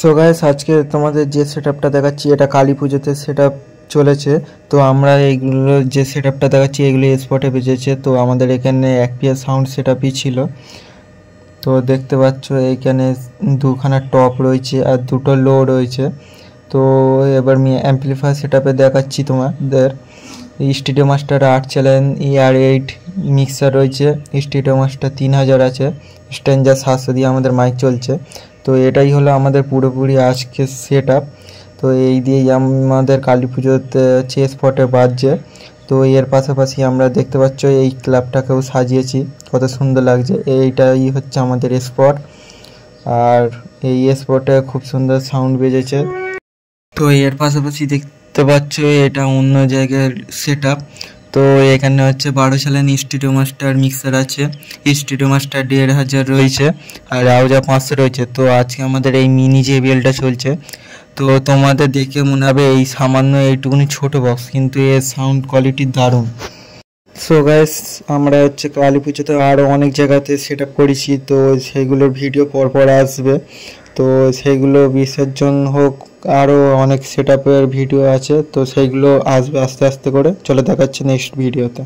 So guys, আজকে তোমাদের যে সেটআপটা দেখাচ্ছি এটা কালী পুজোতে সেটআপ চলেছে। তো আমরা এইগুলো যে সেটআপটা দেখাচ্ছি এগুলো স্পটে বেজেছে। তো আমাদের এখানে একপিএস সাউন্ড সেটআপই ছিল। তো দেখতে পাচ্ছ এইখানে দুখানা টপ রয়েছে আর দুটো লো রয়েছে। তো এবার আমি অ্যাম্পলিফায়ার সেটআপে দেখাচ্ছি তোমাদের। Studio master 8 channel ER8 mixer রয়েছে। স্টুডিও মাস্টার 3000 আছে। স্ট্যান্ডার 700 দিয়ে আমাদের মাইক চলছে। তো এটাই হলো আমাদের পুরোপুরি আজকের সেটআপ। তো এই দিয়েই আমাদের কালী পুজোতে স্পটে বাজছে। তো এর পাশাপাশি আমরা দেখতে পাচ্ছ এই ক্লাবটাকেও সাজিয়েছি, কত সুন্দর লাগছে। এইটাই হচ্ছে আমাদের স্পট, আর এই স্পটে খুব সুন্দর সাউন্ড বেজেছে। তো এর পাশাপাশি দেখতে পাচ্ছ এটা অন্য জায়গার সেটআপ। তো এখানে হচ্ছে 12 সালের স্টুডিও মাস্টার মিক্সার আছে। স্টুডিও মাস্টার 1500 রয়েছে আর আউজা 500 রয়েছে। তো আজকে আমাদের এই মিনি JBLটা চলছে। তো তোমাদের দেখে মনে হবে এই সামান্য এইটুকুনি ছোট বক্স, কিন্তু এর সাউন্ড কোয়ালিটি দারুণ। সো গাইস, আমরা হচ্ছে কালী পুজোতে আরও অনেক জায়গাতে সেটআপ করেছি। তো সেইগুলোর ভিডিও পরপর আসবে। তো সেইগুলো বিসর্জন হোক, আরও অনেক সেটআপের ভিডিও আছে। তো সেইগুলো আসবে আস্তে আস্তে করে। চলে দেখাচ্ছে নেক্সট ভিডিওতে।